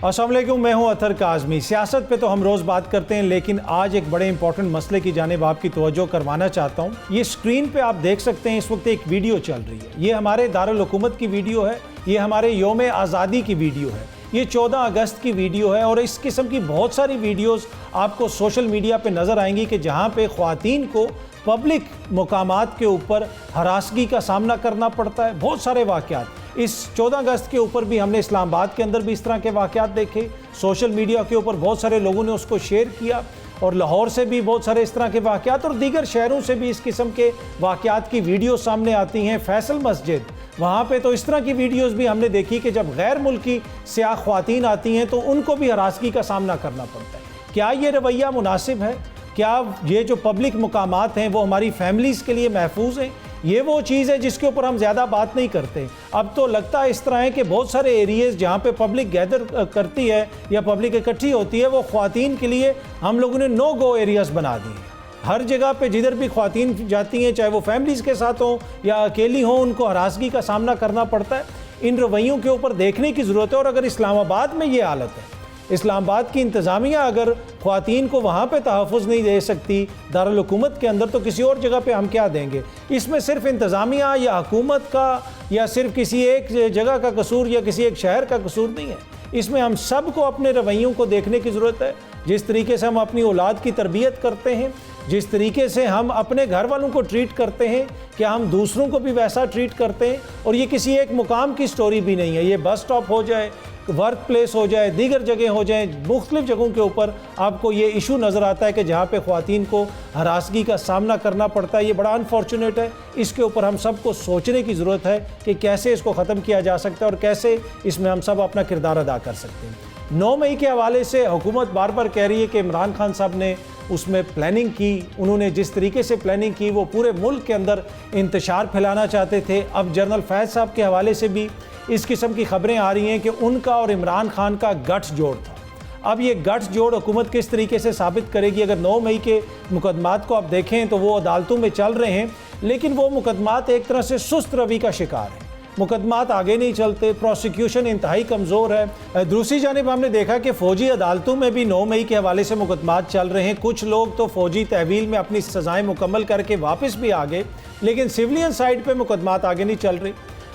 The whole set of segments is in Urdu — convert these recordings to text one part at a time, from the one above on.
السلام علیکم، میں ہوں اطہر کاظمی۔ سیاست پہ تو ہم روز بات کرتے ہیں، لیکن آج ایک بڑے امپورٹنٹ مسئلے کی جانب آپ کی توجہ کروانا چاہتا ہوں۔ یہ سکرین پہ آپ دیکھ سکتے ہیں اس وقت ایک ویڈیو چل رہی ہے۔ یہ ہمارے دارالحکومت کی ویڈیو ہے، یہ ہمارے یوم آزادی کی ویڈیو ہے، یہ 14 اگست کی ویڈیو ہے، اور اس قسم کی بہت ساری ویڈیوز آپ کو سوشل میڈیا پہ نظر آئیں گی کہ جہاں پہ خواتین کو پبلک مقامات کے اوپر ہراسگی کا سامنا کرنا پڑتا ہے۔ بہت سارے واقعات اس 14 اگست کے اوپر بھی ہم نے اسلام آباد کے اندر بھی اس طرح کے واقعات دیکھے، سوشل میڈیا کے اوپر بہت سارے لوگوں نے اس کو شیئر کیا، اور لاہور سے بھی بہت سارے اس طرح کے واقعات، اور دیگر شہروں سے بھی اس قسم کے واقعات کی ویڈیو سامنے آتی ہیں۔ فیصل مسجد، وہاں پہ تو اس طرح کی ویڈیوز بھی ہم نے دیکھی کہ جب غیر ملکی سیاہ خواتین آتی ہیں تو ان کو بھی ہراسگی کا سامنا کرنا پڑتا ہے۔ کیا یہ رویہ مناسب ہے؟ کیا یہ جو پبلک مقامات ہیں وہ ہماری فیملیز کے لیے محفوظ ہیں؟ یہ وہ چیز ہے جس کے اوپر ہم زیادہ بات نہیں کرتے۔ اب تو لگتا ہے اس طرح ہے کہ بہت سارے ایریاز جہاں پہ پبلک گیدر کرتی ہے یا پبلک اکٹھی ہوتی ہے، وہ خواتین کے لیے ہم لوگوں نے نو گو ایریاز بنا دی ہیں۔ ہر جگہ پہ جدھر بھی خواتین جاتی ہیں، چاہے وہ فیملیز کے ساتھ ہوں یا اکیلی ہوں، ان کو ہراسگی کا سامنا کرنا پڑتا ہے۔ ان رویوں کے اوپر دیکھنے کی ضرورت ہے، اور اگر اسلام آباد میں یہ حالت ہے، اسلام آباد کی انتظامیہ اگر خواتین کو وہاں پہ تحفظ نہیں دے سکتی دارالحکومت کے اندر، تو کسی اور جگہ پہ ہم کیا دیں گے؟ اس میں صرف انتظامیہ یا حکومت کا یا صرف کسی ایک جگہ کا قصور یا کسی ایک شہر کا قصور نہیں ہے۔ اس میں ہم سب کو اپنے رویوں کو دیکھنے کی ضرورت ہے۔ جس طریقے سے ہم اپنی اولاد کی تربیت کرتے ہیں، جس طریقے سے ہم اپنے گھر والوں کو ٹریٹ کرتے ہیں، کیا ہم دوسروں کو بھی ویسا ٹریٹ کرتے ہیں؟ اور یہ کسی ایک مقام کی سٹوری بھی نہیں ہے، یہ بس سٹاپ ہو جائے، ورک پلیس ہو جائے، دیگر جگہ ہو جائیں، مختلف جگہوں کے اوپر آپ کو یہ ایشو نظر آتا ہے کہ جہاں پہ خواتین کو ہراسگی کا سامنا کرنا پڑتا ہے۔ یہ بڑا انفارچونیٹ ہے۔ اس کے اوپر ہم سب کو سوچنے کی ضرورت ہے کہ کیسے اس کو ختم کیا جا سکتا ہے اور کیسے اس میں ہم سب اپنا کردار ادا کر سکتے ہیں۔ 9 مئی کے حوالے سے حکومت بار بار کہہ رہی ہے کہ عمران خان صاحب نے اس میں پلاننگ کی، انہوں نے جس طریقے سے پلاننگ کی وہ پورے ملک کے اندر انتشار پھیلانا چاہتے تھے۔ اب جنرل فیض صاحب کے حوالے سے بھی اس قسم کی خبریں آ رہی ہیں کہ ان کا اور عمران خان کا گٹھ جوڑ تھا۔ اب یہ گٹھ جوڑ حکومت کس طریقے سے ثابت کرے گی؟ اگر 9 مئی کے مقدمات کو آپ دیکھیں تو وہ عدالتوں میں چل رہے ہیں، لیکن وہ مقدمات ایک طرح سے سست روی کا شکار ہیں۔ مقدمات آگے نہیں چلتے، پروسیکیوشن انتہائی کمزور ہے۔ دوسری جانب ہم نے دیکھا کہ فوجی عدالتوں میں بھی 9 مئی کے حوالے سے مقدمات چل رہے ہیں۔ کچھ لوگ تو فوجی تحویل میں اپنی سزائیں مکمل کر کے واپس بھی آ گئے، لیکن سویلین سائڈ پہ مقدمات آگے نہیں چل رہے۔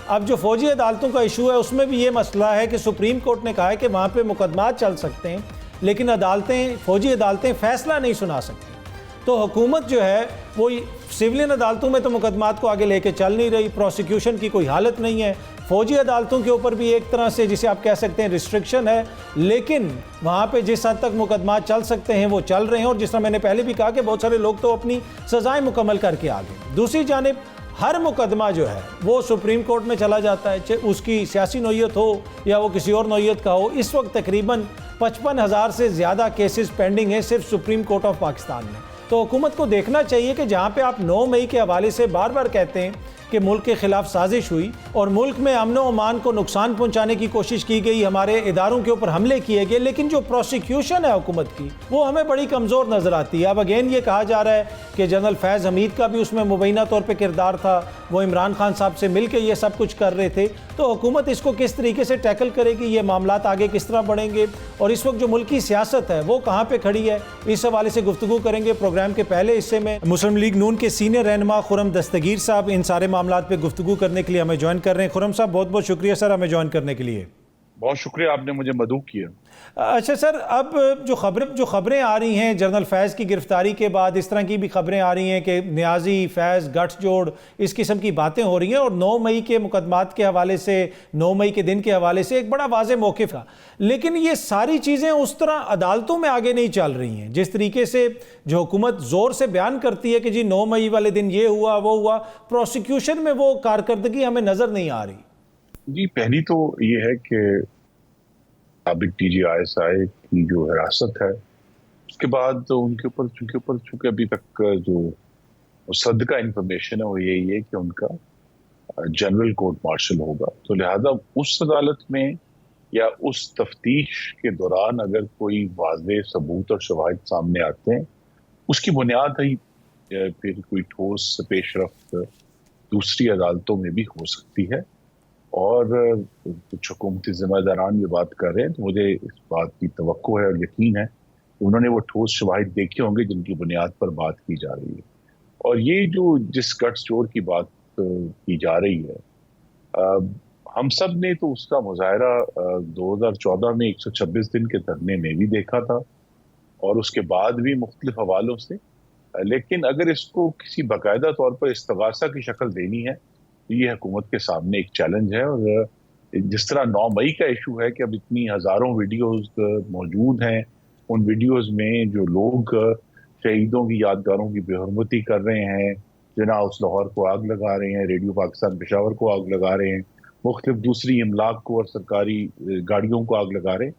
اب جو فوجی عدالتوں کا ایشو ہے اس میں بھی یہ مسئلہ ہے کہ سپریم کورٹ نے کہا ہے کہ وہاں پہ مقدمات چل سکتے ہیں، لیکن فوجی عدالتیں فیصلہ نہیں سنا سکتی۔ تو حکومت جو ہے وہ سویلین عدالتوں میں تو مقدمات کو آگے لے کے چل نہیں رہی، پروسیکیوشن کی کوئی حالت نہیں ہے۔ فوجی عدالتوں کے اوپر بھی ایک طرح سے جسے آپ کہہ سکتے ہیں ریسٹرکشن ہے، لیکن وہاں پہ جس حد تک مقدمات چل سکتے ہیں وہ چل رہے ہیں، اور جس طرح میں نے پہلے بھی کہا کہ بہت سارے لوگ تو اپنی سزائیں مکمل کر کے آ گئے۔ دوسری جانب ہر مقدمہ جو ہے وہ سپریم کورٹ میں چلا جاتا ہے، چاہے اس کی سیاسی نوعیت ہو یا وہ کسی اور نوعیت کا ہو۔ اس وقت تقریباً 55,000 سے زیادہ کیسز پینڈنگ ہیں صرف سپریم کورٹ آف پاکستان میں۔ تو حکومت کو دیکھنا چاہیے کہ جہاں پہ آپ 9 مئی کے حوالے سے بار بار کہتے ہیں کہ ملک کے خلاف سازش ہوئی اور ملک میں امن و امان کو نقصان پہنچانے کی کوشش کی گئی، ہمارے اداروں کے اوپر حملے کیے گئے، لیکن جو پروسیکیوشن ہے حکومت کی وہ ہمیں بڑی کمزور نظر آتی ہے۔ اب اگین یہ کہا جا رہا ہے کہ جنرل فیض حمید کا بھی اس میں مبینہ طور پہ کردار تھا، وہ عمران خان صاحب سے مل کے یہ سب کچھ کر رہے تھے۔ تو حکومت اس کو کس طریقے سے ٹیکل کرے گی، یہ معاملات آگے کس طرح بڑھیں گے، اور اس وقت جو ملکی سیاست ہے وہ کہاں پہ کھڑی ہے، اس حوالے سے گفتگو کریں گے۔ پروگرام کے پہلے حصے میں مسلم لیگ نون کے سینئر رہنما خرم دستگیر صاحب ان سارے معاملات پہ گفتگو کرنے کے لیے ہمیں جوائن کر رہے ہیں۔ خرم صاحب بہت بہت شکریہ سر ہمیں جوائن کرنے کے لیے۔ بہت شکریہ، آپ نے مجھے مدعو کیا۔ اچھا سر، اب جو خبریں آ رہی ہیں جنرل فیض کی گرفتاری کے بعد، اس طرح کی بھی خبریں آ رہی ہیں کہ نیازی فیض گٹھ جوڑ اس قسم کی باتیں ہو رہی ہیں، اور 9 مئی کے مقدمات کے حوالے سے، 9 مئی کے دن کے حوالے سے ایک بڑا واضح موقف تھا، لیکن یہ ساری چیزیں اس طرح عدالتوں میں آگے نہیں چل رہی ہیں جس طریقے سے جو حکومت زور سے بیان کرتی ہے کہ جی 9 مئی والے دن یہ ہوا وہ ہوا، پروسیکیوشن میں وہ کارکردگی ہمیں نظر نہیں آ رہی۔ جی، پہلی تو یہ ہے کہ سابق ڈی جی ISI کی جو حراست ہے اس کے بعد ان کے اوپر چونکہ ابھی تک جو مصدقہ انفارمیشن ہے وہ یہی ہے کہ ان کا جنرل کورٹ مارشل ہوگا، تو لہذا اس عدالت میں یا اس تفتیش کے دوران اگر کوئی واضح ثبوت اور شواہد سامنے آتے ہیں، اس کی بنیاد ہی پھر کوئی ٹھوس پیش رفت دوسری عدالتوں میں بھی ہو سکتی ہے، اور کچھ حکومتی ذمہ داران یہ بات کر رہے ہیں، تو مجھے اس بات کی توقع ہے اور یقین ہے کہ انہوں نے وہ ٹھوس شواہد دیکھے ہوں گے جن کی بنیاد پر بات کی جا رہی ہے. اور یہ جو جس گٹ اسٹور کی بات کی جا رہی ہے، ہم سب نے تو اس کا مظاہرہ 2014 میں 126 دن کے دھرنے میں بھی دیکھا تھا اور اس کے بعد بھی مختلف حوالوں سے. لیکن اگر اس کو کسی باقاعدہ طور پر استغاثہ کی شکل دینی ہے تو یہ حکومت کے سامنے ایک چیلنج ہے. اور جس طرح 9 مئی کا ایشو ہے کہ اب اتنی ہزاروں ویڈیوز موجود ہیں، ان ویڈیوز میں جو لوگ شہیدوں کی یادگاروں کی بے حرمتی کر رہے ہیں، جناح ہاؤس لاہور کو آگ لگا رہے ہیں، ریڈیو پاکستان پشاور کو آگ لگا رہے ہیں، مختلف دوسری املاک کو اور سرکاری گاڑیوں کو آگ لگا رہے ہیں،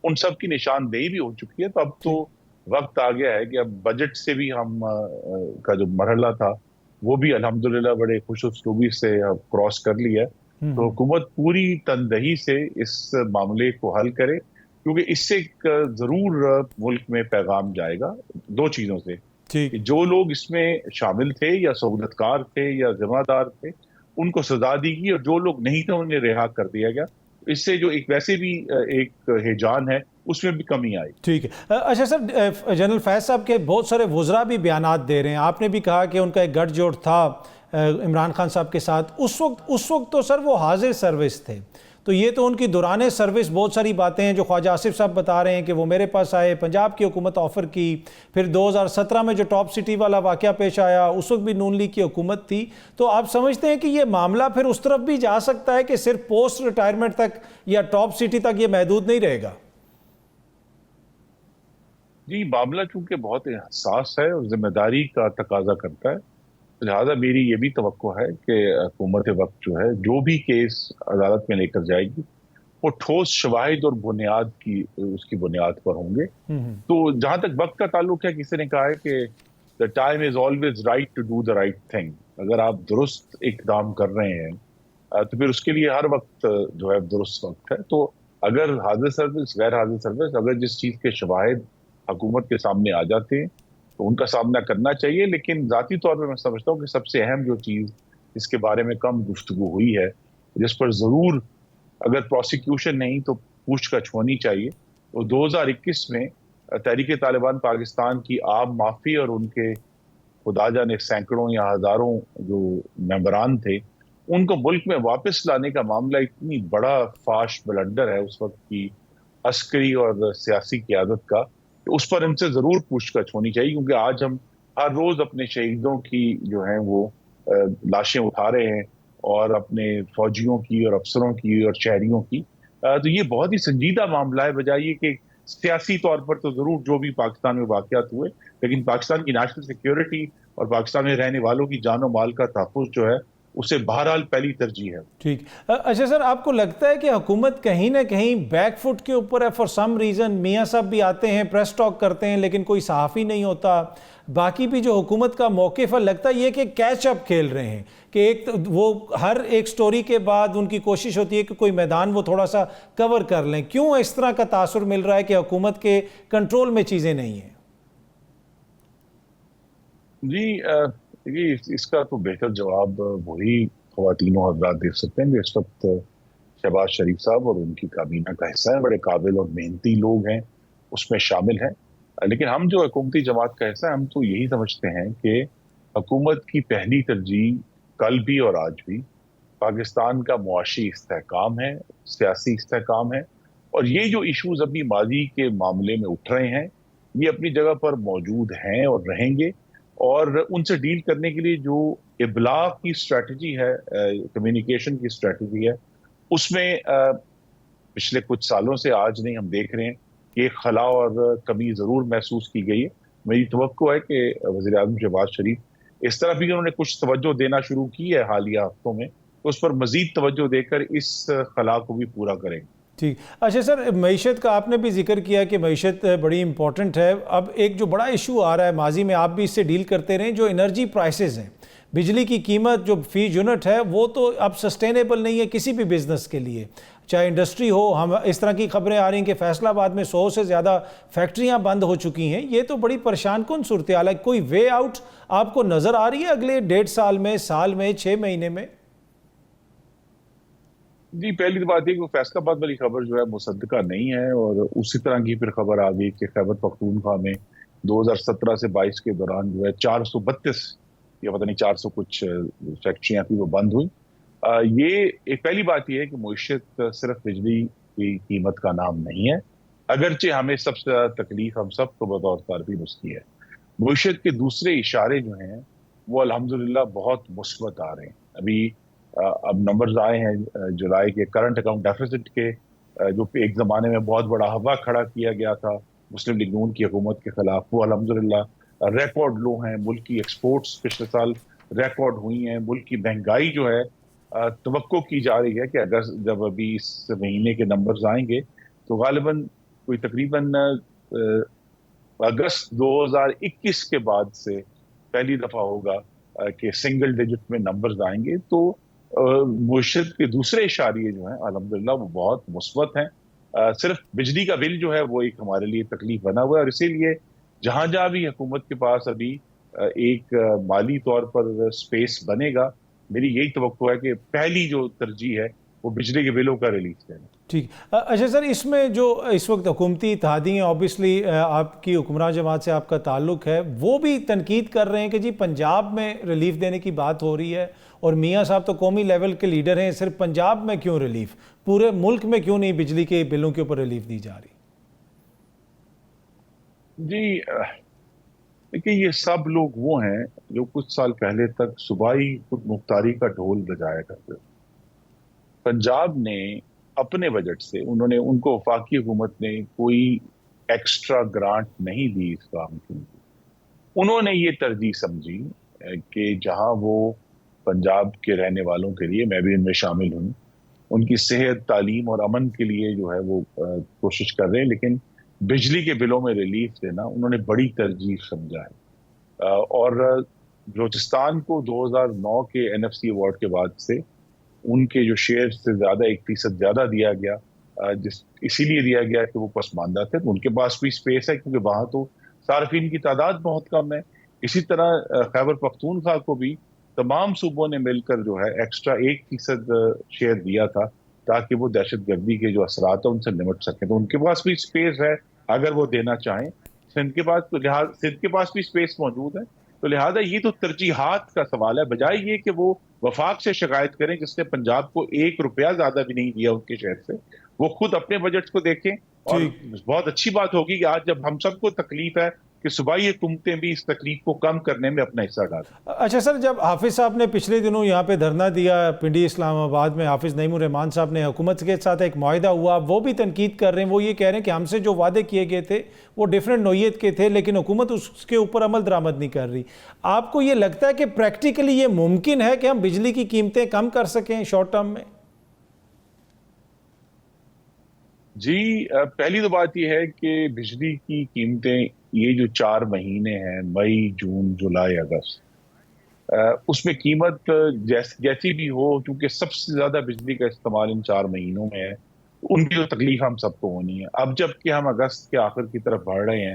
ان سب کی نشاندہی بھی ہو چکی ہے. تو اب تو وقت آ گیا ہے کہ اب بجٹ سے بھی ہم کا جو مرحلہ تھا وہ بھی الحمدللہ بڑے خوش اسلوبی سے کراس کر لیا ہے. تو حکومت پوری تندہی سے اس معاملے کو حل کرے، کیونکہ اس سے ضرور ملک میں پیغام جائے گا 2 چیزوں سے. کہ جو لوگ اس میں شامل تھے یا سہولت کار تھے یا ذمہ دار تھے ان کو سزا دی گئی، اور جو لوگ نہیں تھے انہیں رہا کر دیا گیا. اس سے جو ایک ویسے بھی ایک ہیجان ہے اس میں بھی کمی آئی. ٹھیک ہے. اچھا سر، جنرل فیض صاحب کے بہت سارے وزراء بھی بیانات دے رہے ہیں. آپ نے بھی کہا کہ ان کا ایک گٹھ جوڑ تھا عمران خان صاحب کے ساتھ. اس وقت تو سر وہ حاضر سروس تھے، تو یہ تو ان کی دوران سروس بہت ساری باتیں ہیں جو خواجہ آصف صاحب بتا رہے ہیں کہ وہ میرے پاس آئے، پنجاب کی حکومت آفر کی، پھر 2017 میں جو ٹاپ سٹی والا واقعہ پیش آیا اس وقت بھی نون لیگ کی حکومت تھی. تو آپ سمجھتے ہیں کہ یہ معاملہ پھر اس طرف بھی جا سکتا ہے کہ صرف پوسٹ ریٹائرمنٹ تک یا ٹاپ سٹی تک یہ محدود نہیں رہے گا؟ جی، معاملہ چونکہ بہت حساس ہے اور ذمہ داری کا تقاضا کرتا ہے، لہٰذا میری یہ بھی توقع ہے کہ حکومت وقت جو ہے جو بھی کیس عدالت میں لے کر جائے گی وہ ٹھوس شواہد اور بنیاد کی اس کی بنیاد پر ہوں گے. تو جہاں تک وقت کا تعلق ہے، کسی نے کہا ہے کہ the time is always right to do the right thing. اگر آپ درست اقدام کر رہے ہیں تو پھر اس کے لیے ہر وقت جو ہے درست وقت ہے. تو اگر حاضر سروس غیر حاضر سروس، اگر جس چیز کے شواہد حکومت کے سامنے آ جاتے ہیں تو ان کا سامنا کرنا چاہیے. لیکن ذاتی طور پہ میں سمجھتا ہوں کہ سب سے اہم جو چیز اس کے بارے میں کم گفتگو ہوئی ہے، جس پر ضرور اگر پروسیکیوشن نہیں تو پوچھ گچھ ہونی چاہیے، وہ 2021 میں تحریک طالبان پاکستان کی عام معافی اور ان کے خدا جانے سینکڑوں یا ہزاروں جو ممبران تھے ان کو ملک میں واپس لانے کا معاملہ اتنی بڑا فاش بلنڈر ہے اس وقت کی عسکری اور سیاسی قیادت کا، اس پر ہم سے ضرور پوچھ گچھ ہونی چاہیے. کیونکہ آج ہم ہر روز اپنے شہیدوں کی جو ہیں وہ لاشیں اٹھا رہے ہیں اور اپنے فوجیوں کی اور افسروں کی اور شہریوں کی. تو یہ بہت ہی سنجیدہ معاملہ ہے، بجائے یہ کہ سیاسی طور پر تو ضرور جو بھی پاکستان میں واقعات ہوئے، لیکن پاکستان کی نیشنل سیکیورٹی اور پاکستان میں رہنے والوں کی جان و مال کا تحفظ جو ہے اسے بہرحال پہلی ترجیح ہے. ٹھیک. اچھا سر، آپ کو لگتا ہے کہ حکومت کہیں نہ کہیں بیک فٹ کے اوپر ہے فار سم ریزن؟ میاں صاحب بھی آتے ہیں، پریس ٹاک کرتے ہیں، لیکن کوئی صحافی نہیں ہوتا. باقی بھی جو حکومت کا موقف ہے لگتا ہے یہ کہ کیچ اپ کھیل رہے ہیں، کہ ایک وہ ہر ایک سٹوری کے بعد ان کی کوشش ہوتی ہے کہ کوئی میدان وہ تھوڑا سا کور کر لیں. کیوں اس طرح کا تاثر مل رہا ہے کہ حکومت کے کنٹرول میں چیزیں نہیں ہیں؟ جی، اس کا تو بہتر جواب وہی خواتین و حضرات دے سکتے ہیں جو اس وقت شہباز شریف صاحب اور ان کی کابینہ کا حصہ ہیں. بڑے قابل اور محنتی لوگ ہیں، اس میں شامل ہیں. لیکن ہم جو حکومتی جماعت کا حصہ ہیں، ہم تو یہی سمجھتے ہیں کہ حکومت کی پہلی ترجیح کل بھی اور آج بھی پاکستان کا معاشی استحکام ہے، سیاسی استحکام ہے. اور یہ جو ایشوز ابھی ماضی کے معاملے میں اٹھ رہے ہیں یہ اپنی جگہ پر موجود ہیں اور رہیں گے. اور ان سے ڈیل کرنے کے لیے جو ابلاغ کی اسٹریٹجی ہے، کمیونیکیشن کی اسٹریٹجی ہے، اس میں پچھلے کچھ سالوں سے آج نہیں ہم دیکھ رہے ہیں کہ ایک خلا اور کمی ضرور محسوس کی گئی ہے. میری توقع ہے کہ وزیر اعظم شہباز شریف اس طرح بھی انہوں نے کچھ توجہ دینا شروع کی ہے حالیہ ہفتوں میں، اس پر مزید توجہ دے کر اس خلا کو بھی پورا کریں. ٹھیک. اچھا سر، معیشت کا آپ نے بھی ذکر کیا کہ معیشت بڑی امپورٹنٹ ہے. اب ایک جو بڑا ایشو آ رہا ہے، ماضی میں آپ بھی اس سے ڈیل کرتے رہیں، جو انرجی پرائسز ہیں، بجلی کی قیمت جو فی یونٹ ہے وہ تو اب سسٹینیبل نہیں ہے کسی بھی بزنس کے لیے، چاہے انڈسٹری ہو. ہم اس طرح کی خبریں آ رہی ہیں کہ فیصل آباد میں 100 سے زیادہ فیکٹریاں بند ہو چکی ہیں. یہ تو بڑی پریشان کن صورتحال ہے. کوئی وے آؤٹ آپ کو نظر آ رہی ہے اگلے 1.5 سال میں، سال میں، 6 مہینے میں؟ جی پہلی تو بات یہ کہ فیصلہ آباد والی خبر جو ہے مصدقہ نہیں ہے، اور اسی طرح کی پھر خبر آ گئی کہ خیبر پختونخوا میں 2017 سے 22 کے دوران جو ہے 432 یا پتہ نہیں 400 کچھ فیکٹریاں تھیں وہ بند ہوئی۔ یہ ایک پہلی بات یہ ہے کہ معیشت صرف بجلی کی قیمت کا نام نہیں ہے، اگرچہ ہمیں سب سے زیادہ تکلیف ہم سب کو بطور صارفین اس کی ہے۔ معیشت کے دوسرے اشارے جو ہیں وہ الحمدللہ بہت مثبت آ رہے ہیں۔ ابھی اب نمبرز آئے ہیں جولائی کے کرنٹ اکاؤنٹ ڈیفیسٹ کے، جو ایک زمانے میں بہت بڑا ہوا کھڑا کیا گیا تھا مسلم لیگ نون کی حکومت کے خلاف، وہ الحمدللہ ریکارڈ لو ہیں۔ ملک کی ایکسپورٹس پچھلے سال ریکارڈ ہوئی ہیں۔ ملک کی مہنگائی جو ہے توقع کی جا رہی ہے کہ اگر جب ابھی اس مہینے کے نمبرز آئیں گے تو غالباً کوئی تقریباً اگست 2021 کے بعد سے پہلی دفعہ ہوگا کہ سنگل ڈیجٹ میں نمبرز آئیں گے۔ تو معیشت کے دوسرے اشاریے جو ہیں الحمدللہ وہ بہت مثبت ہیں۔ صرف بجلی کا بل جو ہے وہ ایک ہمارے لیے تکلیف بنا ہوا ہے، اور اسی لیے جہاں جہاں بھی حکومت کے پاس ابھی ایک مالی طور پر سپیس بنے گا، میری یہی توقع ہے کہ پہلی جو ترجیح ہے وہ بجلی کے بلوں کا ریلیز دینا۔ ٹھیک۔ اچھا سر، اس میں جو اس وقت حکومتی اتحادی ہیں، اوبیسلی آپ کی حکمراں جماعت سے آپ کا تعلق ہے، وہ بھی تنقید کر رہے ہیں کہ جی پنجاب میں ریلیف دینے کی بات ہو رہی ہے، اور میاں صاحب تو قومی لیول کے لیڈر ہیں، صرف پنجاب میں کیوں ریلیف، پورے ملک میں کیوں نہیں بجلی کے بلوں کے اوپر ریلیف دی جا رہی؟ جی دیکھیے، یہ سب لوگ وہ ہیں جو کچھ سال پہلے تک صوبائی خود مختاری کا ڈھول بجایا کرتے تھے۔ پنجاب نے اپنے بجٹ سے ان کو وفاقی حکومت نے کوئی ایکسٹرا گرانٹ نہیں دی اس کام کے لیے۔ انہوں نے یہ ترجیح سمجھی کہ جہاں وہ پنجاب کے رہنے والوں کے لیے، میں بھی ان میں شامل ہوں، ان کی صحت، تعلیم اور امن کے لیے جو ہے وہ کوشش کر رہے ہیں، لیکن بجلی کے بلوں میں ریلیف دینا انہوں نے بڑی ترجیح سمجھا ہے۔ اور بلوچستان کو 2009 کے NFC ایوارڈ کے بعد سے ان کے جو شیئر سے زیادہ 1% زیادہ دیا گیا، اسی لیے دیا گیا کہ وہ پسماندہ تھے، ان کے پاس بھی سپیس ہے کیونکہ وہاں تو صارفین کی تعداد بہت کم ہے۔ اسی طرح خیبر پختونخوا کو بھی تمام صوبوں نے مل کر جو ہے ایکسٹرا 1% شیئر دیا تھا تاکہ وہ دہشت گردی کے جو اثرات ہیں ان سے نمٹ سکیں، تو ان کے پاس بھی سپیس ہے اگر وہ دینا چاہیں۔ سندھ کے پاس بھی سپیس موجود ہے، تو لہٰذا یہ تو ترجیحات کا سوال ہے، بجائے یہ کہ وہ وفاق سے شکایت کریں جس نے پنجاب کو 1 روپیہ زیادہ بھی نہیں دیا ان کے شہر سے، وہ خود اپنے بجٹ کو دیکھیں۔ اور بہت اچھی بات ہوگی کہ آج جب ہم سب کو تکلیف ہے کہ صوبائی حکومتیں بھی اس تکلیف کو کم کرنے میں اپنا حصہ ڈالیں۔ اچھا سر، جب حافظ صاحب نے پچھلے دنوں یہاں پہ دھرنا دیا پنڈی اسلام آباد میں، حافظ نعیم الرحمان صاحب نے، حکومت کے ساتھ ایک معاہدہ ہوا، وہ بھی تنقید کر رہے ہیں، وہ یہ کہہ رہے ہیں کہ ہم سے جو وعدے کیے گئے تھے وہ ڈیفرنٹ نوعیت کے تھے، لیکن حکومت اس کے اوپر عمل درآمد نہیں کر رہی۔ آپ کو یہ لگتا ہے کہ پریکٹیکلی یہ ممکن ہے کہ ہم بجلی کی قیمتیں کم کر سکیں شارٹ ٹرم میں؟ جی پہلی تو بات یہ ہے کہ بجلی کی قیمتیں یہ جو 4 مہینے ہیں، مئی، جون، جولائی، اگست، اس میں قیمت جیسی بھی ہو، کیونکہ سب سے زیادہ بجلی کا استعمال ان 4 مہینوں میں ہے، ان کی تو تکلیف ہم سب کو ہونی ہے۔ اب جب کہ ہم اگست کے آخر کی طرف بڑھ رہے ہیں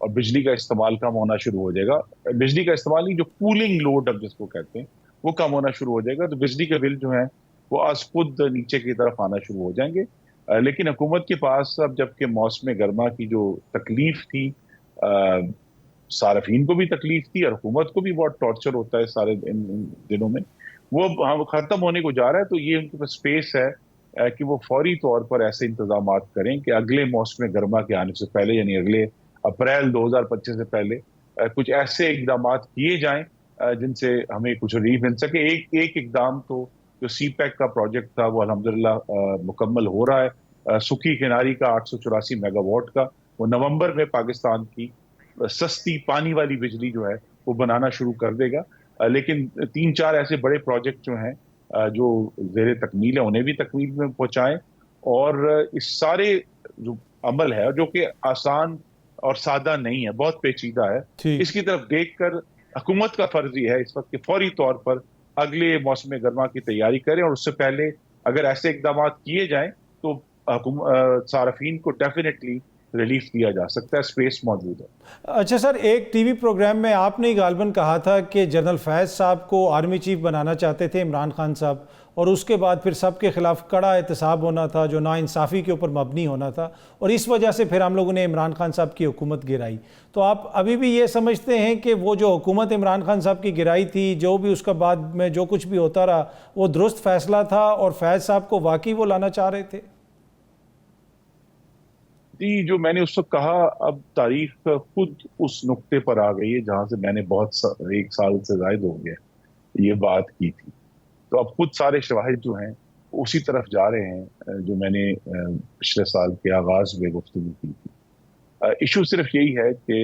اور بجلی کا استعمال کم ہونا شروع ہو جائے گا، بجلی کا استعمال نہیں، جو کولنگ لوڈ اب جس کو کہتے ہیں وہ کم ہونا شروع ہو جائے گا، تو بجلی کے بل جو ہیں وہ از خود نیچے کی طرف آنا شروع ہو جائیں گے۔ لیکن حکومت کے پاس اب جب کہ موسم گرما کی جو تکلیف تھی، صارفین کو بھی تکلیف تھی اور حکومت کو بھی بہت ٹارچر ہوتا ہے سارے ان دنوں میں، وہ ختم ہونے کو جا رہا ہے، تو یہ ان کے پاس سپیس ہے کہ وہ فوری طور پر ایسے انتظامات کریں کہ اگلے موسم گرما کے آنے سے پہلے، یعنی اگلے اپریل 2025 سے پہلے کچھ ایسے اقدامات کیے جائیں جن سے ہمیں کچھ ریلیف مل سکے۔ ایک اقدام تو جو سی پیک کا پروجیکٹ تھا وہ الحمدللہ مکمل ہو رہا ہے، سکی کناری کا 884 میگا واٹ کا، وہ نومبر میں پاکستان کی سستی پانی والی بجلی جو ہے وہ بنانا شروع کر دے گا۔ لیکن 3-4 ایسے بڑے پروجیکٹ جو ہیں جو زیر تکمیل ہیں انہیں بھی تکمیل میں پہنچائیں، اور اس سارے جو عمل ہے جو کہ آسان اور سادہ نہیں ہے، بہت پیچیدہ ہے، اس کی طرف دیکھ کر حکومت کا فرض یہ ہے اس وقت کہ فوری طور پر اگلے موسم گرما کی تیاری کریں، اور اس سے پہلے اگر ایسے اقدامات کیے جائیں تو صارفین کو ڈیفینیٹلی ریلیف دیا جا سکتا ہے، سپیس موجود ہے۔ اچھا سر، ایک ٹی وی پروگرام میں آپ نے غالباً کہا تھا کہ جنرل فیض صاحب کو آرمی چیف بنانا چاہتے تھے عمران خان صاحب، اور اس کے بعد پھر سب کے خلاف کڑا احتساب ہونا تھا جو ناانصافی کے اوپر مبنی ہونا تھا، اور اس وجہ سے پھر ہم لوگوں نے عمران خان صاحب کی حکومت گرائی. تو آپ ابھی بھی یہ سمجھتے ہیں کہ وہ جو حکومت عمران خان صاحب کی گرائی تھی، جو بھی اس کا بعد میں جو کچھ بھی ہوتا رہا، وہ درست فیصلہ تھا اور فیض صاحب کو واقعی وہ لانا چاہ رہے تھے؟ جی، جو میں نے اس وقت کہا، اب تاریخ خود اس نقطے پر آ گئی ہے جہاں سے میں نے ایک سال سے زائد ہو گیا یہ بات کی تھی. تو اب خود سارے شواہد جو ہیں اسی طرف جا رہے ہیں جو میں نے پچھلے سال کے آغاز میں گفتگو کی تھی. ایشو صرف یہی ہے کہ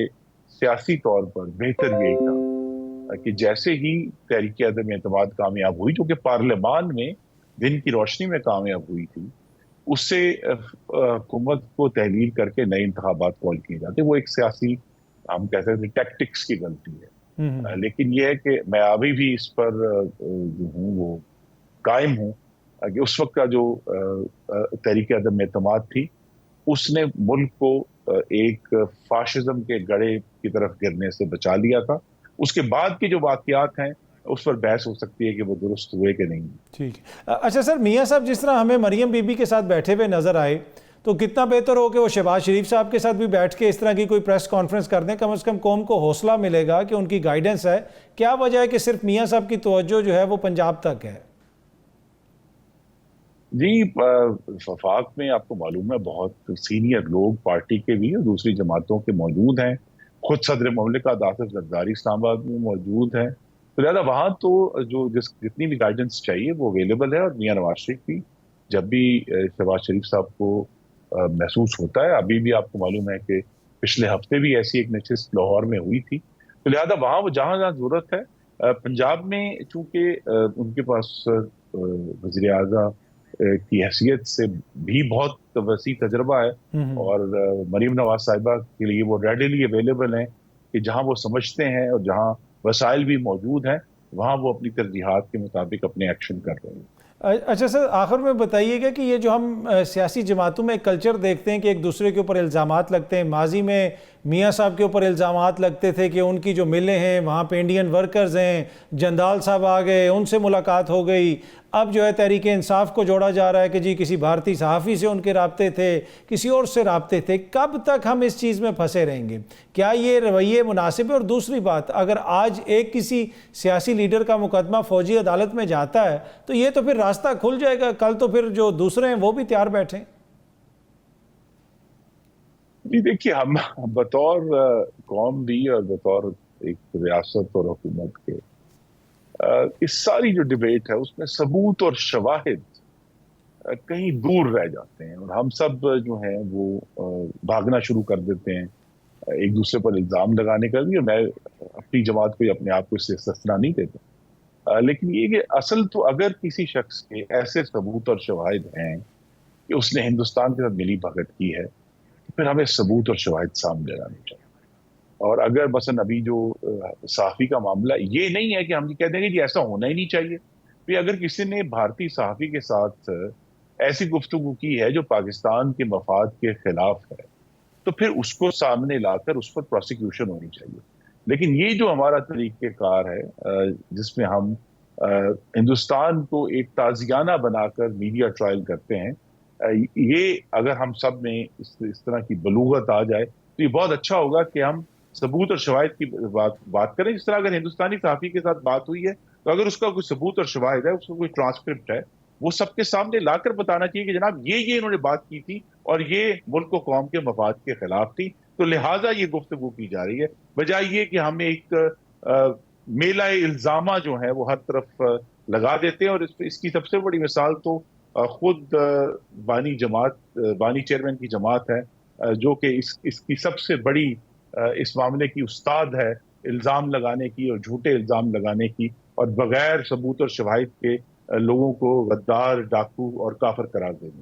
سیاسی طور پر بہتر یہی تھا کہ جیسے ہی تحریک عدم اعتماد کامیاب ہوئی، جو کہ پارلیمان میں دن کی روشنی میں کامیاب ہوئی تھی، اس سے حکومت کو تحلیل کر کے نئے انتخابات کال کیے جاتے. وہ ایک سیاسی، ہم کہتے ہیں ٹیکٹکس کی غلطی ہے. لیکن یہ ہے کہ میں ابھی بھی اس پر جو ہوں وہ قائم ہوں کہ اس وقت کا جو تحریک عدم اعتماد تھی، اس نے ملک کو ایک فاشزم کے گڑھے کی طرف گرنے سے بچا لیا تھا. اس کے بعد کے جو واقعات ہیں اس پر بحث ہو سکتی ہے کہ وہ درست ہوئے کہ نہیں. ٹھیک ہے. اچھا سر، میاں صاحب جس طرح ہمیں مریم بی بی کے ساتھ بیٹھے ہوئے نظر آئے، تو کتنا بہتر ہو کہ وہ شہباز شریف صاحب کے ساتھ بھی بیٹھ کے اس طرح کی کوئی پریس کانفرنس کر دیں. کم از کم قوم کو حوصلہ ملے گا کہ ان کی گائیڈنس ہے. کیا وجہ ہے کہ صرف میاں صاحب کی توجہ جو ہے وہ پنجاب تک ہے؟ جی، وفاق میں آپ کو معلوم ہے بہت سینئر لوگ پارٹی کے بھی اور دوسری جماعتوں کے موجود ہیں. خود صدر مملکت آصف زرداری اسلام آباد میں موجود ہیں. تو لہٰذا وہاں تو جتنی بھی گائیڈنس چاہیے وہ اویلیبل ہے. اور میاں نواز شریف بھی جب بھی شہباز شریف صاحب کو محسوس ہوتا ہے، ابھی بھی آپ کو معلوم ہے کہ پچھلے ہفتے بھی ایسی ایک نشست لاہور میں ہوئی تھی. تو لہٰذا وہاں وہ جہاں جہاں ضرورت ہے. پنجاب میں چونکہ ان کے پاس وزیر اعظم کی حیثیت سے بھی بہت وسیع تجربہ ہے، اور مریم نواز صاحبہ کے لیے وہ ریڈیلی اویلیبل ہیں کہ جہاں وہ سمجھتے ہیں اور جہاں وسائل بھی موجود ہیں وہاں وہ اپنی ترجیحات کے مطابق اپنے ایکشن کر رہے ہیں. اچھا سر، آخر میں بتائیے گا کہ یہ جو ہم سیاسی جماعتوں میں ایک کلچر دیکھتے ہیں کہ ایک دوسرے کے اوپر الزامات لگتے ہیں، ماضی میں میاں صاحب کے اوپر الزامات لگتے تھے کہ ان کی جو ملیں ہیں وہاں پہ انڈین ورکرز ہیں، جندال صاحب آ گئے، ان سے ملاقات ہو گئی. اب جو ہے تحریک انصاف کو جوڑا جا رہا ہے کہ جی کسی بھارتی صحافی سے ان کے رابطے تھے، کسی اور سے رابطے تھے. کب تک ہم اس چیز میں پھنسے رہیں گے؟ کیا یہ رویے مناسب ہے؟ اور دوسری بات، اگر آج ایک کسی سیاسی لیڈر کا مقدمہ فوجی عدالت میں جاتا ہے تو یہ تو پھر راستہ کھل جائے گا، کل تو پھر جو دوسرے ہیں وہ بھی تیار بیٹھیں. جی دیکھیے، ہم بطور قوم بھی اور بطور ایک ریاست اور حکومت کے اس ساری جو ڈیبیٹ ہے اس میں ثبوت اور شواہد کہیں دور رہ جاتے ہیں، اور ہم سب جو ہیں وہ بھاگنا شروع کر دیتے ہیں ایک دوسرے پر الزام لگانے کا بھی. اور میں اپنی جماعت کو اپنے آپ کو اس سے استثنا نہیں دیتا. لیکن یہ کہ اصل تو اگر کسی شخص کے ایسے ثبوت اور شواہد ہیں کہ اس نے ہندوستان کے ساتھ ملی بھگت کی ہے تو پھر ہمیں ثبوت اور شواہد سامنے لانے چاہیے. اور اگر مثلا ابھی جو صحافی کا معاملہ یہ نہیں ہے کہ ہم یہ کہہ دیں گے کہ ایسا ہونا ہی نہیں چاہیے. پھر اگر کسی نے بھارتی صحافی کے ساتھ ایسی گفتگو کی ہے جو پاکستان کے مفاد کے خلاف ہے تو پھر اس کو سامنے لا کر اس پر پروسیکیوشن ہونی چاہیے. لیکن یہ جو ہمارا طریقہ کار ہے جس میں ہم ہندوستان کو ایک تازیانہ بنا کر میڈیا ٹرائل کرتے ہیں، یہ اگر ہم سب میں اس طرح کی بلوغت آ جائے تو یہ بہت اچھا ہوگا کہ ہم ثبوت اور شواہد کی بات کریں. جس طرح اگر ہندوستانی صحافی کے ساتھ بات ہوئی ہے تو اگر اس کا کوئی ثبوت اور شواہد ہے، اس کا کوئی ٹرانسکرپٹ ہے، وہ سب کے سامنے لا کر بتانا چاہیے کہ جناب یہ انہوں نے بات کی تھی اور یہ ملک و قوم کے مفاد کے خلاف تھی، تو لہٰذا یہ گفتگو کی جا رہی ہے، بجائے یہ کہ ہم ایک میلہ الزامہ جو ہے وہ ہر طرف لگا دیتے ہیں. اور اس کی سب سے بڑی مثال تو خود بانی چیئرمین کی جماعت ہے جو کہ اس کی سب سے بڑی اس معاملے کی استاد ہے، الزام لگانے کی اور جھوٹے الزام لگانے کی، اور بغیر ثبوت اور شواہد کے لوگوں کو غدار، ڈاکو اور کافر قرار دینے.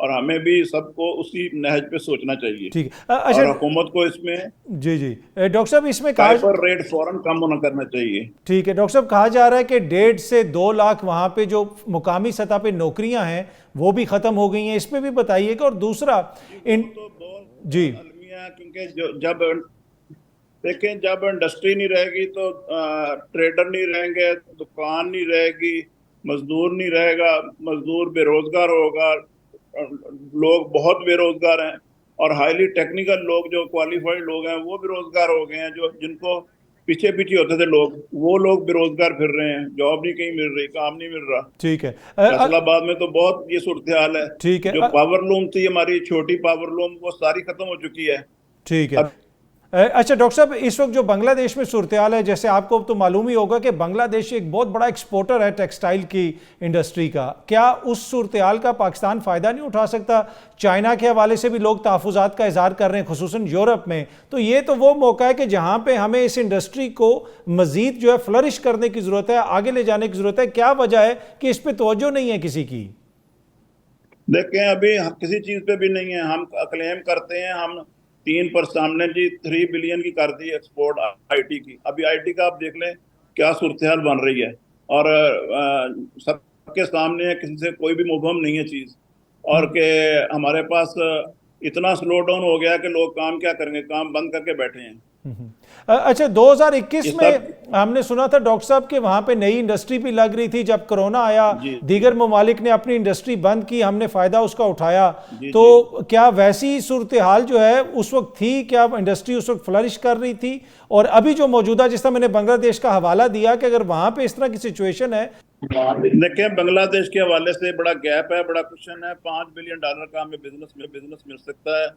اور ہمیں بھی سب کو اسی نہج پہ سوچنا چاہیے. ٹھیک ہے. اور حکومت کو اس میں جی ڈاکٹر صاحب اس میں فائبر ریٹ فوراً کم ہونا کرنا چاہیے. ٹھیک ہے ڈاکٹر صاحب، کہا جا رہا ہے کہ 1.5 سے 2 لاکھ وہاں پہ جو مقامی سطح پہ نوکریاں ہیں وہ بھی ختم ہو گئی ہیں، اس پہ بھی بتائیے گا. اور دوسرا جی المیہ، کیونکہ جب دیکھیں جب انڈسٹری نہیں رہے گی تو ٹریڈر نہیں رہیں گے، دکان نہیں رہے گی، مزدور نہیں رہے گا، مزدور بے روزگار ہوگا، لوگ بہت بے روزگار ہیں، اور ہائیلی ٹیکنیکل لوگ جو کوالیفائڈ لوگ ہیں وہ بے روزگار ہو گئے ہیں. جن کو پیچھے ہوتے تھے لوگ، وہ لوگ بے روزگار پھر رہے ہیں، جاب نہیں کہیں مل رہی، کام نہیں مل رہا. ٹھیک ہے. فیصل آباد میں تو بہت یہ صورتحال ہے. ٹھیک ہے. جو پاور لوم تھی ہماری چھوٹی پاور لوم، وہ ساری ختم ہو چکی ہے. ٹھیک ہے. اچھا ڈاکٹر صاحب، اس وقت جو بنگلہ دیش میں صورتحال ہے، جیسے آپ کو تو معلوم ہی ہوگا کہ بنگلہ دیش ایک بہت بڑا ایکسپورٹر ہے ٹیکسٹائل کی انڈسٹری کا، کیا اس صورتحال کا پاکستان فائدہ نہیں اٹھا سکتا؟ چائنا کے حوالے سے بھی لوگ تحفظات کا اظہار کر رہے ہیں، خصوصاً یورپ میں. تو یہ تو وہ موقع ہے کہ جہاں پہ ہمیں اس انڈسٹری کو مزید جو ہے فلرش کرنے کی ضرورت ہے، آگے لے جانے کی ضرورت ہے. کیا وجہ ہے کہ اس پہ توجہ نہیں ہے کسی کی؟ دیکھیں ابھی کسی چیز پہ بھی نہیں ہے. ہم کلیم کرتے ہیں ہم 3% ہم نے 3 بلین کی کر دی ایکسپورٹ آئی ٹی کی. ابھی آئی ٹی کا آپ دیکھ لیں کیا صورتحال بن رہی ہے، اور سب کے سامنے ہے، کسی سے کوئی بھی مبہم نہیں ہے چیز. اور کہ ہمارے پاس اتنا سلو ڈاؤن ہو گیا کہ لوگ کام کیا کریں گے، کام بند کر کے بیٹھے ہیں. اچھا 2021 میں ہم نے سنا تھا ڈاکٹر صاحب کہ وہاں پہ نئی انڈسٹری بھی لگ رہی تھی، جب کرونا آیا دیگر ممالک نے اپنی انڈسٹری بند کی، ہم نے فائدہ اس کا اٹھایا. تو کیا ویسی صورتحال جو ہے اس وقت تھی؟ کیا انڈسٹری اس وقت فلرش کر رہی تھی؟ اور ابھی جو موجودہ، جس طرح میں نے بنگلہ دیش کا حوالہ دیا کہ اگر وہاں پہ اس طرح کی سچویشن ہے. دیکھیں بنگلہ دیش کے حوالے سے بڑا گیپ ہے، بڑا کوشچن ہے. $5 بلین کا ہمیں بزنس مل سکتا ہے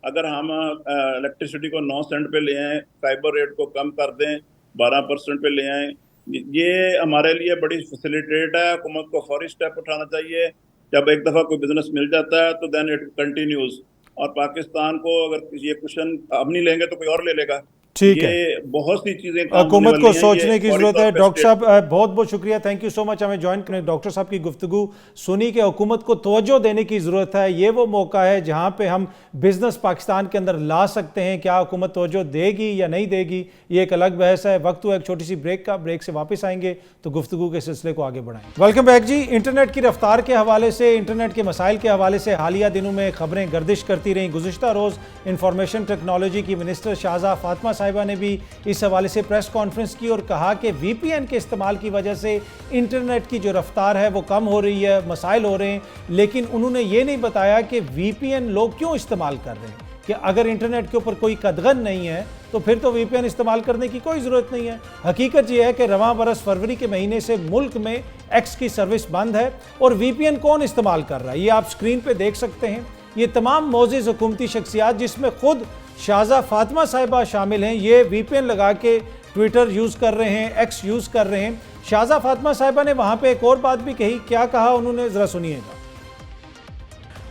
اگر ہم الیکٹریسٹی کو 9 سینٹ پہ لے آئیں، فائبر ریٹ کو کم کر دیں، 12% پہ لے آئیں. یہ ہمارے لیے بڑی فیسیلیٹیٹ ہے. حکومت کو فوری اسٹیپ اٹھانا چاہیے. جب ایک دفعہ کوئی بزنس مل جاتا ہے تو دین اٹ کنٹینیوز. اور پاکستان کو اگر یہ کوشچن اب نہیں لیں گے تو کوئی اور لے لے گا. ٹھیک ہے، یہ بہت سی چیزیں حکومت کو سوچنے کی ضرورت ہے. ڈاکٹر صاحب بہت بہت شکریہ، تھینک یو سو مچ ہمیں جوائن کرنے. ڈاکٹر صاحب کی گفتگو سنی کہ حکومت کو توجہ دینے کی ضرورت ہے. یہ وہ موقع ہے جہاں پہ ہم بزنس پاکستان کے اندر لا سکتے ہیں. کیا حکومت توجہ دے گی یا نہیں دے گی، یہ ایک الگ بحث ہے. وقت ہوا ایک چھوٹی سی بریک کا، بریک سے واپس آئیں گے تو گفتگو کے سلسلے کو آگے بڑھائیں. ویلکم بیک جی. انٹرنیٹ کی رفتار کے حوالے سے، انٹرنیٹ کے مسائل کے حوالے سے حالیہ دنوں میں خبریں گردش کرتی رہیں. گزشتہ روز انفارمیشن ٹیکنالوجی کی منسٹر شاہزہ فاطمہ صاحبہ نے بھی اس حوالے سے پریس کانفرنس کی اور کہا کہ وی پی این کے استعمال کی وجہ سے انٹرنیٹ کی جو رفتار ہے وہ کم ہو رہی ہے، مسائل ہو رہے ہیں. لیکن انہوں نے یہ نہیں بتایا کہ وی پی این لوگ کیوں استعمال کر رہے ہیں، کہ اگر انٹرنیٹ کے اوپر کوئی قدغن نہیں ہے تو پھر تو وی پی این استعمال کرنے کی کوئی ضرورت نہیں ہے. حقیقت یہ ہے کہ رواں برس فروری کے مہینے سے ملک میں ایکس کی سروس بند ہے. اور وی پی این کون استعمال کر رہا ہے یہ آپ سکرین پہ دیکھ سکتے ہیں. یہ تمام معزز حکومتی شخصیات جس میں خود شاہزہ فاطمہ صاحبہ شامل ہیں، یہ وی پی این لگا کے ٹویٹر یوز کر رہے ہیں، ایکس یوز کر رہے ہیں. شاہزہ فاطمہ صاحبہ نے وہاں پہ ایک اور بات بھی کہی. کیا کہا انہوں نے، ذرا سنیے گا.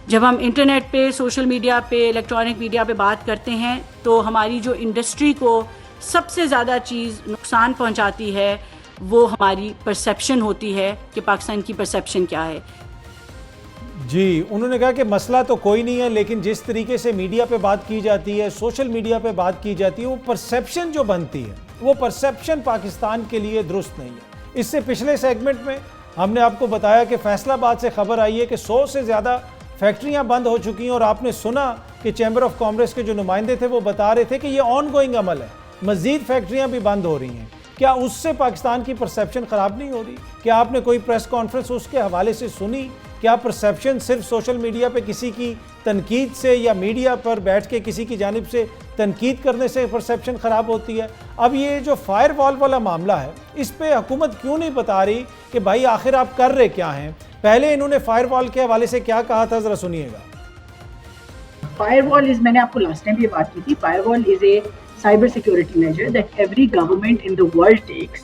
جب ہم انٹرنیٹ پہ، سوشل میڈیا پہ، الیکٹرانک میڈیا پہ بات کرتے ہیں تو ہماری جو انڈسٹری کو سب سے زیادہ چیز نقصان پہنچاتی ہے وہ ہماری پرسیپشن ہوتی ہے کہ پاکستان کی پرسیپشن کیا ہے. جی انہوں نے کہا کہ مسئلہ تو کوئی نہیں ہے، لیکن جس طریقے سے میڈیا پہ بات کی جاتی ہے، سوشل میڈیا پہ بات کی جاتی ہے، وہ پرسیپشن جو بنتی ہے وہ پرسیپشن پاکستان کے لیے درست نہیں ہے. اس سے پچھلے سیگمنٹ میں ہم نے آپ کو بتایا کہ فیصل آباد سے خبر آئی ہے کہ 100 سے زیادہ فیکٹریاں بند ہو چکی ہیں. اور آپ نے سنا کہ چیمبر آف کامرس کے جو نمائندے تھے وہ بتا رہے تھے کہ یہ آن گوئنگ عمل ہے، مزید فیکٹریاں بھی بند ہو رہی ہیں. کیا اس سے پاکستان کی پرسیپشن خراب نہیں ہو رہی؟ کیا آپ نے کوئی پریس کانفرنس اس کے حوالے سے سنی؟ کیا پرسیپشن صرف سوشل میڈیا پہ کسی کی تنقید سے یا میڈیا پر بیٹھ کے کسی کی جانب سے تنقید کرنے سے پرسیپشن خراب ہوتی ہے؟ اب یہ جو فائر وال والا معاملہ ہے اس پہ حکومت کیوں نہیں بتا رہی کہ بھائی آخر آپ کر رہے کیا ہیں؟ پہلے انہوں نے فائر وال کے حوالے سے کیا کہا تھا، ذرا سنیے گا. فائر وال میں نے آپ کو لاسٹ ٹائم یہ بات کی تھی. فائر وال از اے cyber security measure that every government in the world takes.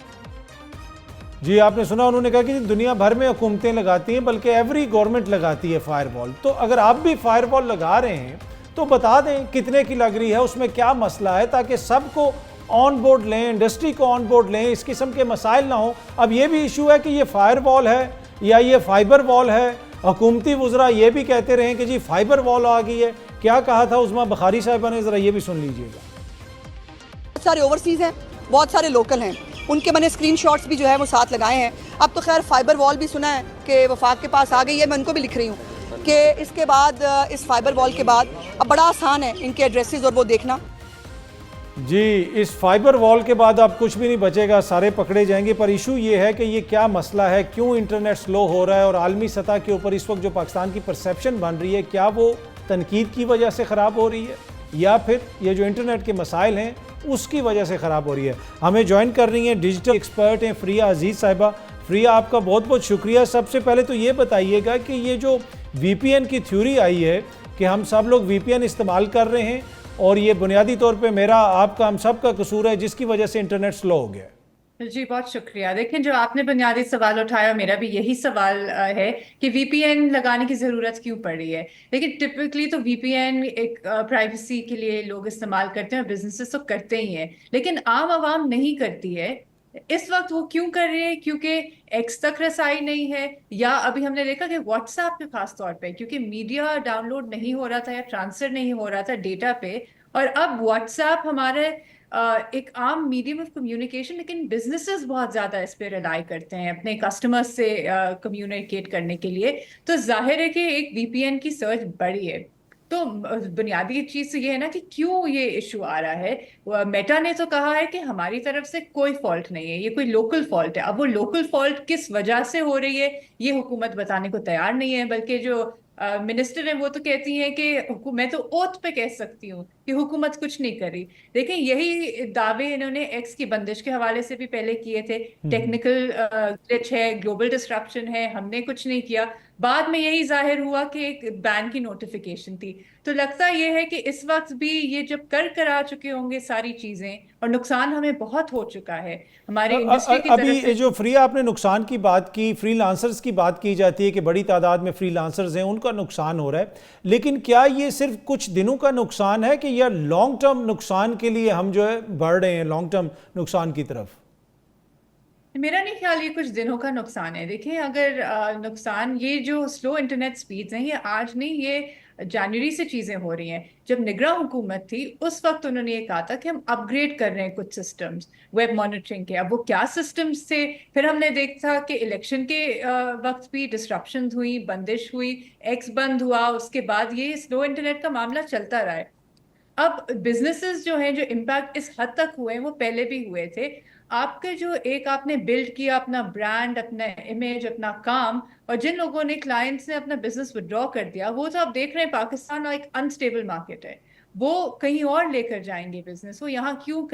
جی آپ نے سنا انہوں نے کہا کہ دنیا بھر میں حکومتیں لگاتی ہیں، بلکہ ایوری گورنمنٹ لگاتی ہے فائر وال. تو اگر آپ بھی فائر وال لگا رہے ہیں تو بتا دیں کتنے کی لگ رہی ہے، اس میں کیا مسئلہ ہے، تاکہ سب کو آن بورڈ لیں، انڈسٹری کو آن بورڈ لیں، اس قسم کے مسائل نہ ہوں. اب یہ بھی ایشو ہے کہ یہ فائر وال ہے یا یہ فائبر وال ہے. حکومتی وزراء یہ بھی کہتے رہے کہ جی فائبر وال آ گئی ہے. کیا کہا تھا عظمیٰ بخاری صاحبہ نے, ذرا یہ بھی سن لیجئے گا. بہت سارے اوورسیز ہیں, بہت سارے لوکل ہیں, ان کے میں نے اسکرین شاٹس بھی جو ہے وہ ساتھ لگائے ہیں. اب تو خیر فائبر وال بھی سنا ہے کہ وفاق کے پاس آ گئی ہے, میں ان کو بھی لکھ رہی ہوں کہ اس کے بعد اس فائبر وال کے بعد اب بڑا آسان ہے ان کے ایڈریسز اور وہ دیکھنا. جی اس فائبر وال کے بعد اب کچھ بھی نہیں بچے گا, سارے پکڑے جائیں گے. پر ایشو یہ ہے کہ یہ کیا مسئلہ ہے, کیوں انٹرنیٹ سلو ہو رہا ہے, اور عالمی سطح کے اوپر اس وقت جو پاکستان کی پرسیپشن بن رہی ہے کیا وہ تنقید کی وجہ سے خراب ہو رہی ہے یا پھر یہ جو انٹرنیٹ کے مسائل ہیں اس کی وجہ سے خراب ہو رہی ہے. ہمیں جوائن کر رہی ہیں ڈیجیٹل ایکسپرٹ ہیں فریہ عزیز صاحبہ. فریہ آپ کا بہت بہت شکریہ. سب سے پہلے تو یہ بتائیے گا کہ یہ جو وی پی این کی تھیوری آئی ہے کہ ہم سب لوگ وی پی این استعمال کر رہے ہیں اور یہ بنیادی طور پہ میرا آپ کا ہم سب کا قصور ہے جس کی وجہ سے انٹرنیٹ سلو ہو گیا. جی بہت شکریہ. دیکھیں جو آپ نے بنیادی سوال اٹھایا میرا بھی یہی سوال ہے کہ وی پی این لگانے کی ضرورت کیوں پڑ رہی ہے. لیکن ٹپکلی تو وی پی این ایک پرائیویسی کے لیے لوگ استعمال کرتے ہیں اور بزنسز تو کرتے ہی ہیں, لیکن عام عوام نہیں کرتی ہے. اس وقت وہ کیوں کر رہے ہیں؟ کیونکہ ایکس تک رسائی نہیں ہے, یا ابھی ہم نے دیکھا کہ واٹس ایپ پہ خاص طور پہ کیونکہ میڈیا ڈاؤن لوڈ نہیں ہو رہا تھا یا ٹرانسفر نہیں ہو رہا تھا ڈیٹا پہ, اور اب واٹس ایپ ہمارے ایک عام میڈیم آف کمیونیکیشن, لیکن بزنسز بہت زیادہ اس پہ ریلائی کرتے ہیں اپنے کسٹمر سے کمیونیکیٹ کرنے کے لیے. تو ظاہر ہے کہ ایک وی پی این کی سرچ بڑھی ہے. تو بنیادی چیز یہ ہے نا کہ کیوں یہ ایشو آ رہا ہے. میٹا نے تو کہا ہے کہ ہماری طرف سے کوئی فالٹ نہیں ہے, یہ کوئی لوکل فالٹ ہے. اب وہ لوکل فالٹ کس وجہ سے ہو رہی ہے یہ حکومت بتانے کو تیار نہیں ہے, بلکہ جو منسٹر ہیں وہ تو کہتی ہیں کہ میں تو اوتھ پہ کہہ سکتی ہوں کہ حکومت کچھ نہیں کری. دیکھیں یہی دعوے انہوں نے ایکس کی بندش کے حوالے سے بھی پہلے کیے تھے, ٹیکنیکل گلچ ہے, گلوبل ڈسٹرپشن ہے, ہم نے کچھ نہیں کیا. بعد میں یہی ظاہر ہوا کہ ایک بین کی نوٹیفیکیشن تھی. تو لگتا یہ ہے کہ اس وقت بھی یہ جب کر آ چکے ہوں گے ساری چیزیں, اور نقصان ہمیں بہت ہو چکا ہے ہمارے انڈسٹری کی طرف سے. ابھی جو فریہ آپ نے نقصان کی بات کی, فری لانسرز کی بات کی جاتی ہے کہ بڑی تعداد میں فری لانسرز ہیں, ان کا نقصان ہو رہا ہے, لیکن کیا یہ صرف کچھ دنوں کا نقصان ہے کہ یا لانگ ٹرم نقصان کے لیے ہم جو ہے بڑھ رہے ہیں لانگ ٹرم نقصان کی طرف؟ میرا نہیں خیال یہ کچھ دنوں کا نقصان ہے. دیکھیں اگر نقصان یہ جو سلو انٹرنیٹ سپیڈز ہیں یہ آج نہیں, یہ جنوری سے چیزیں ہو رہی ہیں. جب نگراں حکومت تھی اس وقت انہوں نے یہ کہا تھا کہ ہم اپ گریڈ کر رہے ہیں کچھ سسٹمز ویب مانیٹرنگ کے. اب وہ کیا سسٹمز تھے, پھر ہم نے دیکھا کہ الیکشن کے وقت بھی ڈسٹرپشنز ہوئی, بندش ہوئی, ایکس بند ہوا, اس کے بعد یہ سلو انٹرنیٹ کا معاملہ چلتا رہا ہے. اب بزنسز جو ہیں جو امپیکٹ اس حد تک ہوئے ہیں وہ پہلے بھی ہوئے تھے. آپ کے جو ایک آپ نے بلڈ کیا اپنا برانڈ, اپنا امیج, اپنا کام, اور جن لوگوں نے کلائنٹس نے اپنا بزنس وڈرا کر دیا, وہ تو آپ دیکھ رہے ہیں پاکستان ایک انسٹیبل مارکیٹ ہے. وہ کہیں اور لے کر جائیں گے بزنس, وہ یہاں کیوں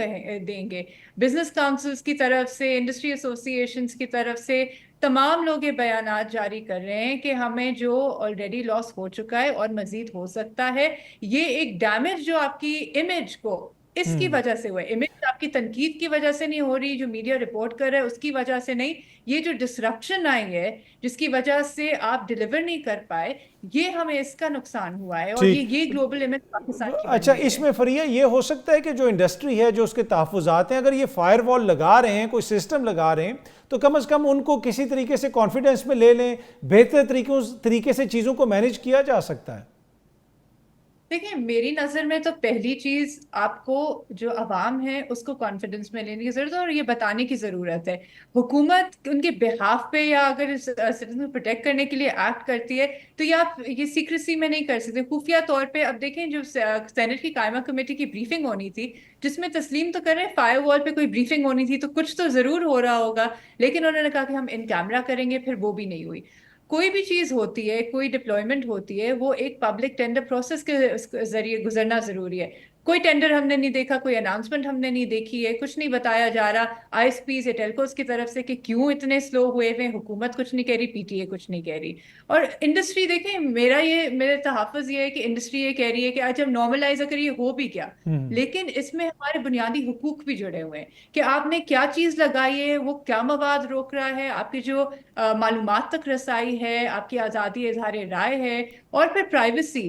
دیں گے. بزنس کاؤنسلز کی طرف سے, انڈسٹری ایسوسیشنز کی طرف سے تمام لوگ یہ بیانات جاری کر رہے ہیں کہ ہمیں جو آلریڈی لاس ہو چکا ہے اور مزید ہو سکتا ہے, یہ ایک ڈیمیج جو آپ کی امیج کو اس کی وجہ سے ہوا ہے. امیج آپ کی تنقید کی وجہ سے نہیں ہو رہی, جو میڈیا رپورٹ کر رہا ہے اس کی وجہ سے نہیں, یہ جو ڈسرپشن آئی ہے جس کی وجہ سے آپ ڈیلیور نہیں کر پائے, یہ ہمیں اس کا نقصان ہوا ہے. اور یہ گلوبل امیج پاکستان کی. اچھا, اس میں فریہ یہ ہو سکتا ہے کہ جو انڈسٹری ہے, جو اس کے تحفظات ہیں, اگر یہ فائر وال لگا رہے ہیں, کوئی سسٹم لگا رہے ہیں, تو کم از کم ان کو کسی طریقے سے کانفیڈنس میں لے لیں, بہتر طریقے سے چیزوں کو مینیج کیا جا سکتا ہے. دیکھیں میری نظر میں تو پہلی چیز آپ کو جو عوام ہے اس کو کانفیڈنس میں لینے کی ضرورت ہے اور یہ بتانے کی ضرورت ہے. حکومت ان کے بہاف پہ یا اگر سٹیزن کو پروٹیکٹ کرنے کے لیے ایکٹ کرتی ہے تو یہ آپ یہ سیکریسی میں نہیں کر سکتے, خفیہ طور پہ. اب دیکھیں جو سینٹ کی قائمہ کمیٹی کی بریفنگ ہونی تھی, جس میں تسلیم تو کریں فائر وال پہ کوئی بریفنگ ہونی تھی, تو کچھ تو ضرور ہو رہا ہوگا, لیکن انہوں نے کہا کہ ہم ان کیمرہ کریں گے, پھر وہ بھی نہیں ہوئی. کوئی بھی چیز ہوتی ہے, کوئی ڈپلوائمنٹ ہوتی ہے, وہ ایک پبلک ٹینڈر پروسیس کے ذریعے گزرنا ضروری ہے. کوئی ٹینڈر ہم نے نہیں دیکھا, کوئی اناؤنسمنٹ ہم نے نہیں دیکھی ہے, کچھ نہیں بتایا جا رہا آئی ایس پیز یا ٹیلکوز کی طرف سے کہ کیوں اتنے سلو ہوئے ہوئے. حکومت کچھ نہیں کہہ رہی, پی ٹی اے کچھ نہیں کہہ رہی. اور انڈسٹری دیکھیں, میرے تحفظ یہ ہے کہ انڈسٹری یہ کہہ رہی ہے کہ آج ہم نارملائز اگر یہ ہو بھی کیا, لیکن اس میں ہمارے بنیادی حقوق بھی جڑے ہوئے ہیں کہ آپ نے کیا چیز لگائی ہے, وہ کیا مواد روک رہا ہے, آپ کی جو معلومات تک رسائی ہے, آپ کی آزادی اظہار رائے ہے, اور پھر پرائیویسی.